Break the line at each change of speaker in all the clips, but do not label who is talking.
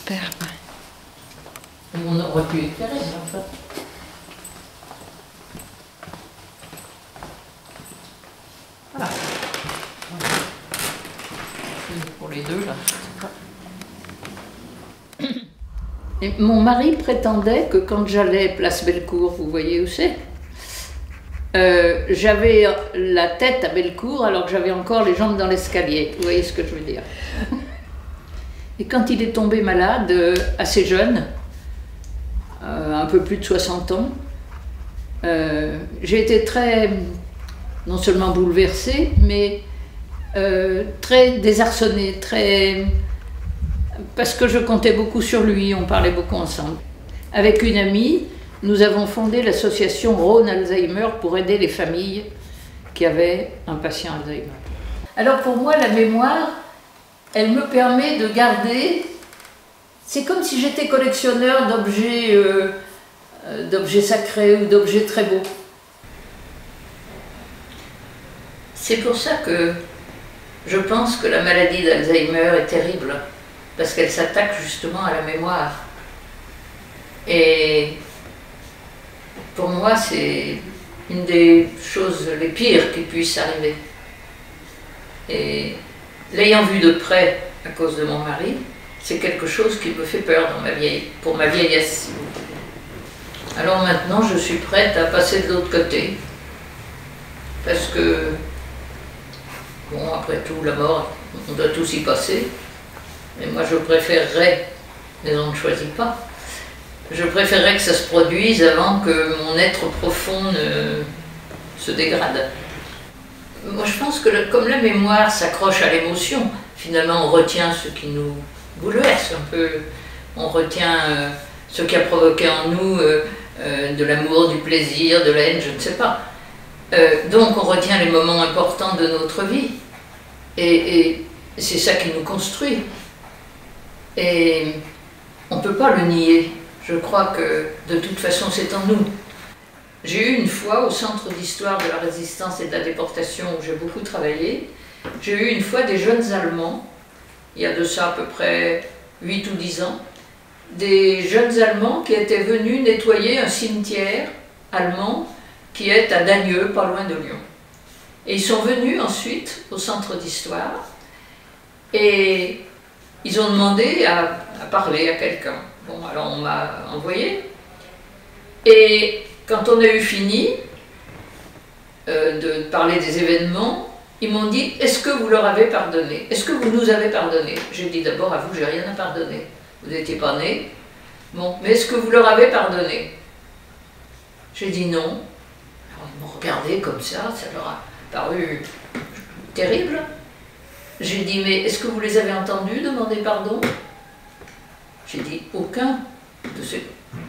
superbe.
On aurait pu éclairer, en fait. Voilà. Pour les deux, là. Et mon mari prétendait que quand j'allais place Bellecour, vous voyez où c'est, j'avais la tête à Bellecour alors que j'avais encore les jambes dans l'escalier. Vous voyez ce que je veux dire? Et quand il est tombé malade, assez jeune, un peu plus de 60 ans, j'ai été très, non seulement bouleversée, mais très désarçonnée, parce que je comptais beaucoup sur lui, on parlait beaucoup ensemble. Avec une amie, nous avons fondé l'association Rhône Alzheimer pour aider les familles qui avaient un patient Alzheimer. Alors pour moi, la mémoire, elle me permet de garder, c'est comme si j'étais collectionneur d'objets sacrés ou d'objets très beaux. C'est pour ça que je pense que la maladie d'Alzheimer est terrible, parce qu'elle s'attaque justement à la mémoire. Et pour moi, c'est une des choses les pires qui puissent arriver. Et l'ayant vu de près à cause de mon mari, c'est quelque chose qui me fait peur pour ma vieillesse. Alors maintenant, je suis prête à passer de l'autre côté. Parce que, bon, après tout, la mort, on doit tous y passer. Mais moi, je préférerais, mais on ne choisit pas, je préférerais que ça se produise avant que mon être profond ne se dégrade. Moi, je pense que comme la mémoire s'accroche à l'émotion, finalement, on retient ce qui nous bouleverse un peu. On retient ce qui a provoqué en nous de l'amour, du plaisir, de la haine, je ne sais pas. Donc, on retient les moments importants de notre vie. Et c'est ça qui nous construit. Et on ne peut pas le nier. Je crois que de toute façon c'est en nous. J'ai eu une fois au Centre d'Histoire de la Résistance et de la Déportation où j'ai beaucoup travaillé, j'ai eu une fois des jeunes Allemands, il y a de ça à peu près 8 ou 10 ans, des jeunes Allemands qui étaient venus nettoyer un cimetière allemand qui est à Dagneux, pas loin de Lyon. Et ils sont venus ensuite au Centre d'Histoire et ils ont demandé à parler à quelqu'un. Bon, alors on m'a envoyé. Et quand on a eu fini de parler des événements, ils m'ont dit « Est-ce que vous leur avez pardonné? Est-ce que vous nous avez pardonné ?» J'ai dit d'abord à vous, j'ai rien à pardonner. Vous n'étiez pas nés. Bon, mais est-ce que vous leur avez pardonné? J'ai dit non. Alors ils m'ont regardé comme ça leur a paru terrible. J'ai dit, mais est-ce que vous les avez entendus demander pardon? J'ai dit, aucun.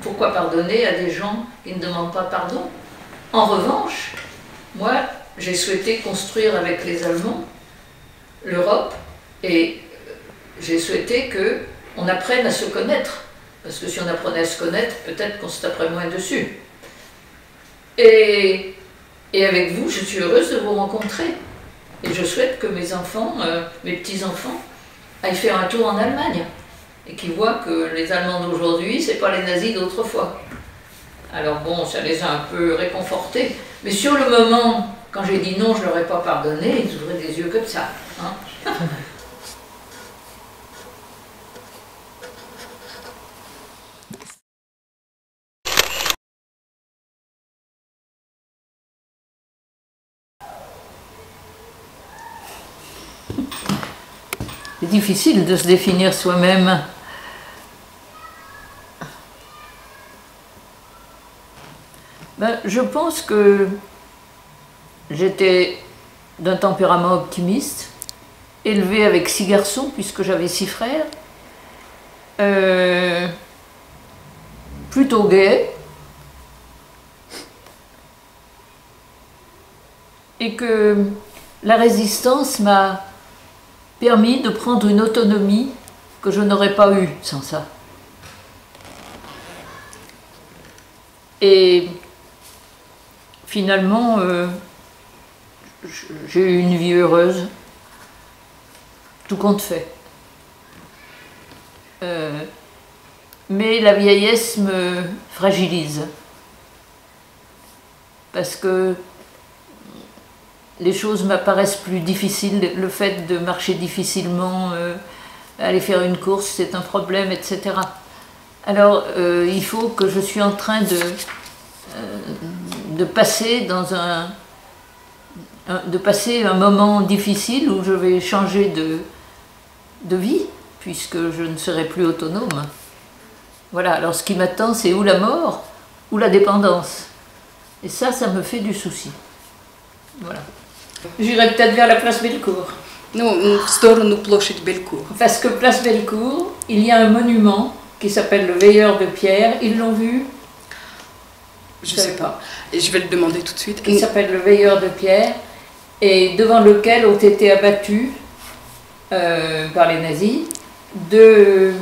Pourquoi pardonner à des gens qui ne demandent pas pardon? En revanche, moi, j'ai souhaité construire avec les Allemands l'Europe et j'ai souhaité qu'on apprenne à se connaître. Parce que si on apprenait à se connaître, peut-être qu'on se taperait moins dessus. Et avec vous, je suis heureuse de vous rencontrer. Et je souhaite que mes enfants, mes petits-enfants, aillent faire un tour en Allemagne et qu'ils voient que les Allemands d'aujourd'hui, c'est pas les nazis d'autrefois. Alors bon, ça les a un peu réconfortés. Mais sur le moment, quand j'ai dit non, je leur ai pas pardonné, ils ouvraient des yeux comme ça. Hein. C'est difficile de se définir soi-même. Ben, je pense que j'étais d'un tempérament optimiste, élevé avec 6 garçons puisque j'avais 6 frères, plutôt gai, et que la résistance m'a permis de prendre une autonomie que je n'aurais pas eue sans ça. Et finalement, j'ai eu une vie heureuse, tout compte fait. mais la vieillesse me fragilise. Parce que les choses m'apparaissent plus difficiles. Le fait de marcher difficilement, aller faire une course, c'est un problème, etc. Alors, il faut que je suis en train de passer dans un moment difficile où je vais changer de vie, puisque je ne serai plus autonome. Voilà, alors ce qui m'attend, c'est ou la mort, ou la dépendance. Et ça me fait du souci. Voilà. J'irai peut-être vers la place Bellecour.
Ну, в сторону площадь Белькур.
Parce que place Bellecour, il y a un monument qui s'appelle le Veilleur de Pierre. Ils l'ont vu?
Je sais pas. Et je vais le demander tout de suite.
Qui s'appelle le Veilleur de Pierre, et devant lequel ont été abattus par les nazis deux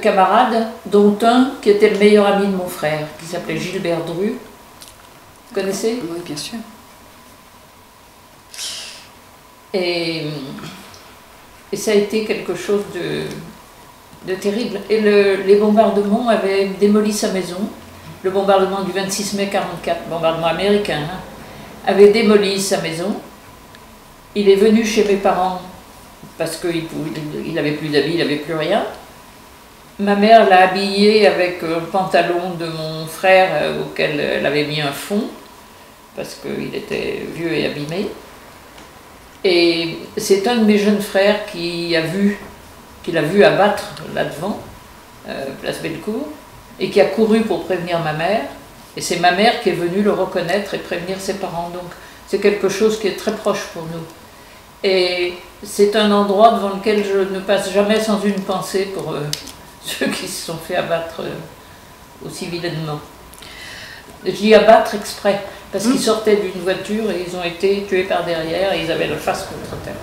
camarades, dont un qui était le meilleur ami de mon frère, qui s'appelait Gilbert Dru. Vous connaissez?
Oui, bien sûr.
Et ça a été quelque chose de terrible. Et les bombardements avaient démoli sa maison. Le bombardement du 26 mai 1944, bombardement américain, hein, avait démoli sa maison. Il est venu chez mes parents parce qu'il n'avait plus d'habits, il n'avait plus rien. Ma mère l'a habillé avec un pantalon de mon frère auquel elle avait mis un fond, parce qu'il était vieux et abîmé. Et c'est un de mes jeunes frères qu'il a vu abattre là devant, place Bellecour, et qui a couru pour prévenir ma mère. Et c'est ma mère qui est venue le reconnaître et prévenir ses parents. Donc c'est quelque chose qui est très proche pour nous. Et c'est un endroit devant lequel je ne passe jamais sans une pensée pour ceux qui se sont fait abattre aussi vilainement. Je dis abattre exprès, parce qu'ils sortaient d'une voiture et ils ont été tués par derrière et ils avaient la face contre terre.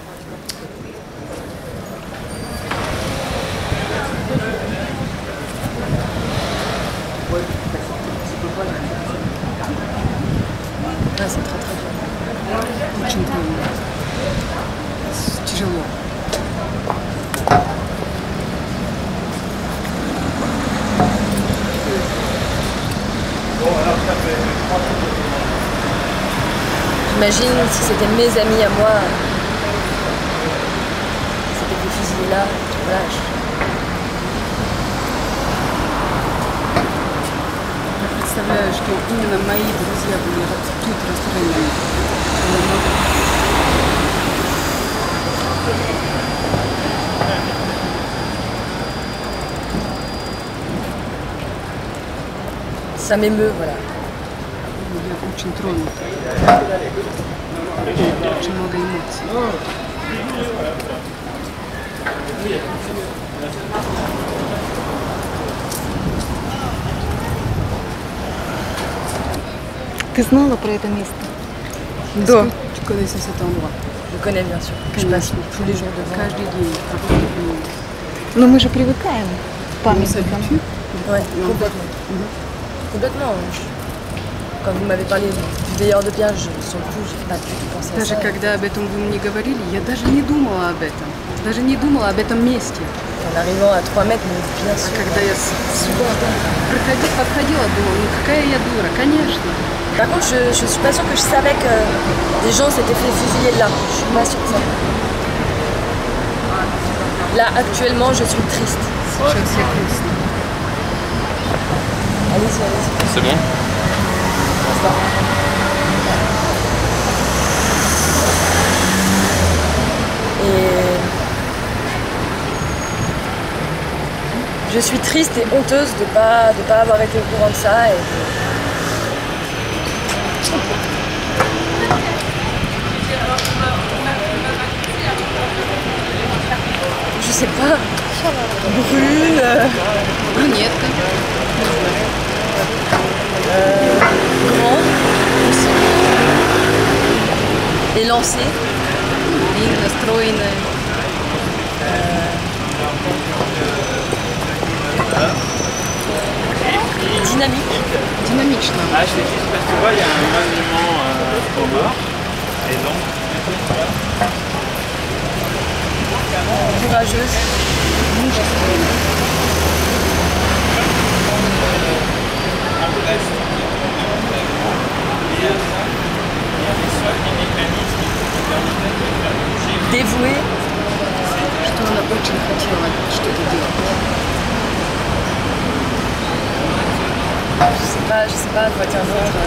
Ah, c'est très très dur.
Очень трудно. Тяжело.
J'imagine si c'était mes amis à moi, c'était des fusillés là, voilà.
Я представляю, что именно мои друзья были тут расстреляны.
Ça m'émeut, voilà.
Я очень тронута. Очень много эмоций.
Ты знала про это место?
Да. Tu connaissais cet endroit?
Je connais bien sûr. Je passe tous les jours devant.
Каждый день.
Но мы же привыкаем к памятникам.
Ouais, complètement. Complètement. Quand vous m'avez parlé du veilleur de Pierre, sur le coup, j'ai pas du tout pensé à
Даже
ça.
когда об этом вы мне говорили, я даже не думала об этом. Даже не думала об этом месте.
En arrivant à 3 mètres, mais bien sûr.
Когда я подходила, думала, ну какая я дура, конечно.
Par contre, je suis pas sûre que je savais que des gens s'étaient fait fusiller là. Je suis pas sûre de ça. Là, actuellement, je suis triste.
Сейчас я грустно.
Allez-y, allez-y.
C'est bon?
Et je suis triste et honteuse de pas avoir été au courant de ça. Et je sais pas, brune,
Брюнетка.
grand, élancé,
И настроенная.
dynamique.
Динамично.
Ah, je t'ai dit, parce que tu vois, il y a un monument aux morts. Et donc,
Courageuse.
reste qui tourne en fait. Et à ça, il y a des sols, des mécanismes qui permettent de faire bouger.
Dévoué.
Что она очень хотела что-то делать.
Je sais pas à quoi dire d'autre.